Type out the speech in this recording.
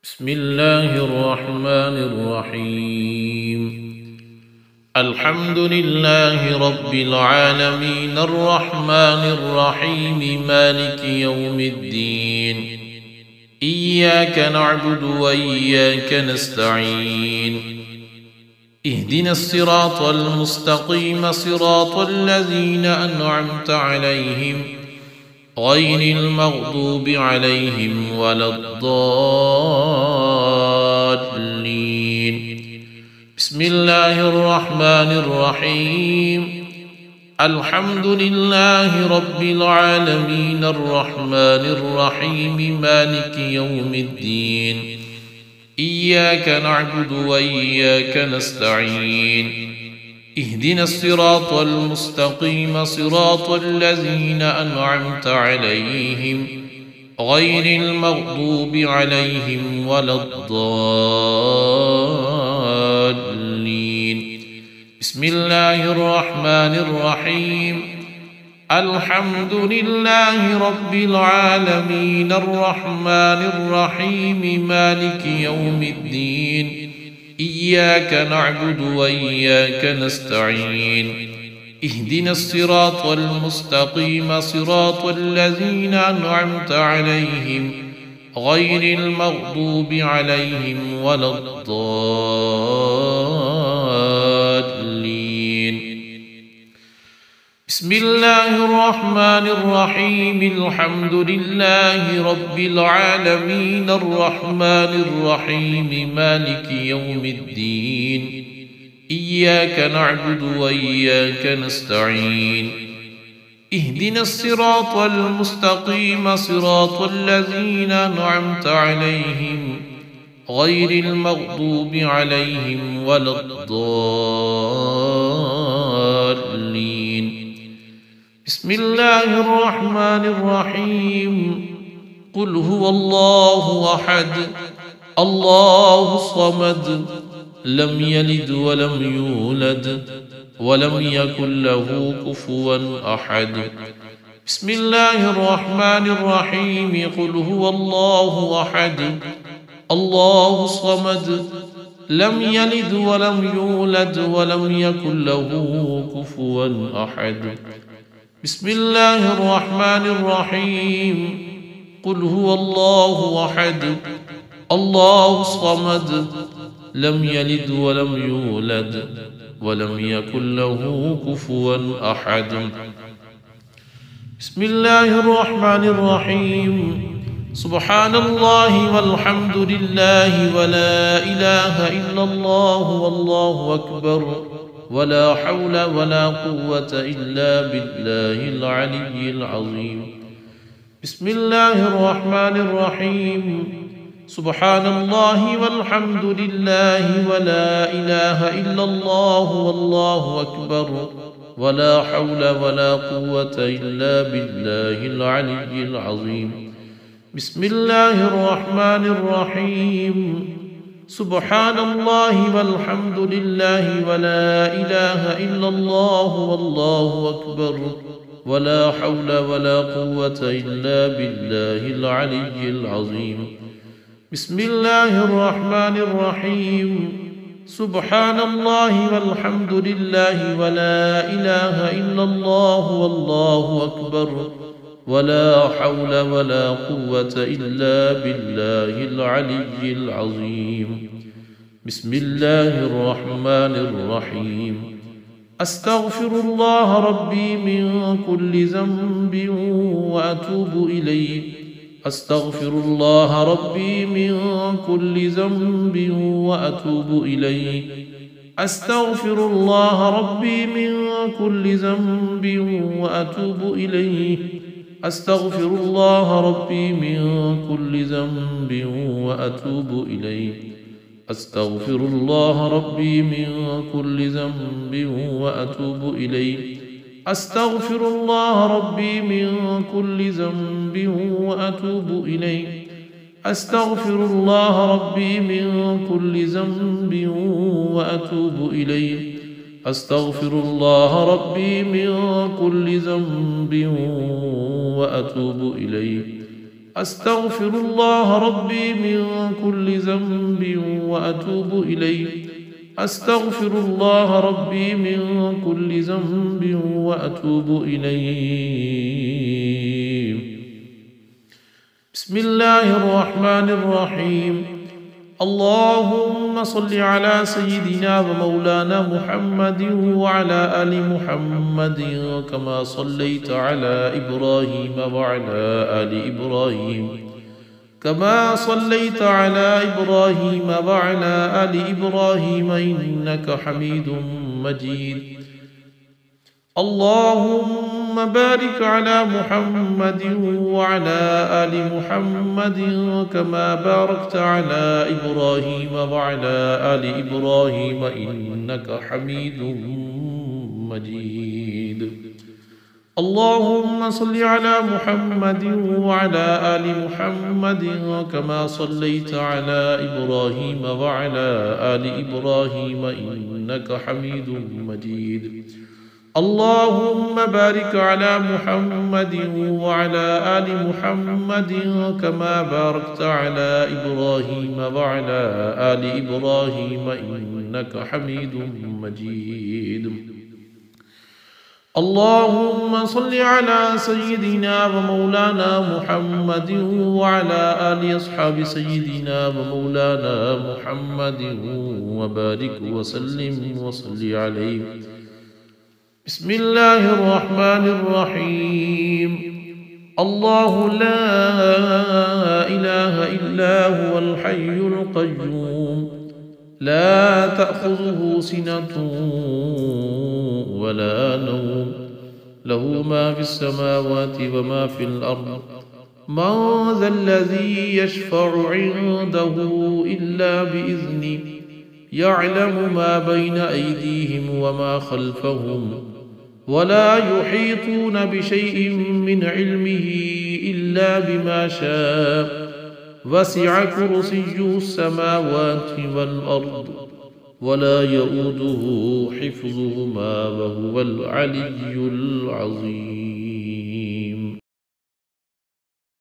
بسم الله الرحمن الرحيم. الحمد لله رب العالمين الرحمن الرحيم مالك يوم الدين. إياك نعبد وإياك نستعين. اهدنا الصراط المستقيم صراط الذين أنعمت عليهم غير المغضوب عليهم ولا الضالين. بسم الله الرحمن الرحيم. الحمد لله رب العالمين الرحمن الرحيم مالك يوم الدين. إياك نعبد وإياك نستعين. اهدنا الصراط المستقيم صراط الذين أنعمت عليهم غير المغضوب عليهم ولا الضالين. بسم الله الرحمن الرحيم. الحمد لله رب العالمين الرحمن الرحيم مالك يوم الدين. إياك نعبد وإياك نستعين. اهدنا الصراط المستقيم صراط الذين أنعمت عليهم غير المغضوب عليهم ولا الضالين. بسم الله الرحمن الرحيم. الحمد لله رب العالمين الرحمن الرحيم مالك يوم الدين. إياك نعبد وإياك نستعين. اهدنا الصراط المستقيم صراط الذين أنعمت عليهم غير المغضوب عليهم ولا الضالين. بسم الله الرحمن الرحيم. قل هو الله أحد الله الصمد لم يلد ولم يولد ولم يكن له كفوا أحد. بسم الله الرحمن الرحيم. قل هو الله أحد الله الصمد لم يلد ولم يولد ولم يكن له كفوا أحد. بسم الله الرحمن الرحيم. قل هو الله أحد الله الصمد لم يلد ولم يولد ولم يكن له كفوا أحد. بسم الله الرحمن الرحيم. سبحان الله والحمد لله ولا إله إلا الله والله أكبر ولا حول ولا قوة إلا بالله العلي العظيم. بسم الله الرحمن الرحيم. سبحان الله والحمد لله ولا إله إلا الله والله أكبر ولا حول ولا قوة إلا بالله العلي العظيم. بسم الله الرحمن الرحيم. سبحان الله والحمد لله ولا إله إلا الله والله أكبر ولا حول ولا قوة إلا بالله العلي العظيم. بسم الله الرحمن الرحيم. سبحان الله والحمد لله ولا إله إلا الله والله أكبر ولا حول ولا قوة إلا بالله العلي العظيم. بسم الله الرحمن الرحيم. أستغفر الله ربي من كل ذنب وأتوب إليه. أستغفر الله ربي من كل ذنب وأتوب إليه. أستغفر الله ربي من كل ذنب وأتوب إليه. أستغفر الله ربي من كل ذنب وأتوب إليه. أستغفر الله ربي من كل ذنب وأتوب إليه. أستغفر الله ربي من كل ذنب وأتوب إليه. أستغفر الله ربي من كل ذنب وأتوب إليه. أستغفر الله ربي من كل ذنب وأتوب إليه. أستغفر الله ربي من كل ذنب وأتوب إليه أستغفر الله ربي من كل ذنب وأتوب إليه. بسم الله الرحمن الرحيم. اللهم صل على سيدنا ومولانا محمد وعلى آل محمد كما صليت على إبراهيم وعلى آل إبراهيم كما صليت على إبراهيم وعلى آل إبراهيم إنك حميد مجيد. اللهم بارك على محمد وعلى آل محمد كما باركت على إبراهيم وعلى آل إبراهيم إنك حميد مجيد. اللهم صل على محمد وعلى آل محمد كما صليت على إبراهيم وعلى آل إبراهيم إنك حميد مجيد. اللهم بارك على محمد وعلى آل محمد كما باركت على إبراهيم وعلى آل إبراهيم إنك حميد مجيد. اللهم صل على سيدنا ومولانا محمد وعلى آل أصحاب سيدنا ومولانا محمد وبارك وسلم وصل عليه. بسم الله الرحمن الرحيم. الله لا إله إلا هو الحي القيوم لا تأخذه سنة ولا نوم له ما في السماوات وما في الأرض من ذا الذي يشفع عنده إلا بإذنه يعلم ما بين أيديهم وما خلفهم ولا يحيطون بشيء من علمه إلا بما شاء وسع كرسيه السماوات والأرض ولا يؤوده حفظهما وهو العلي العظيم.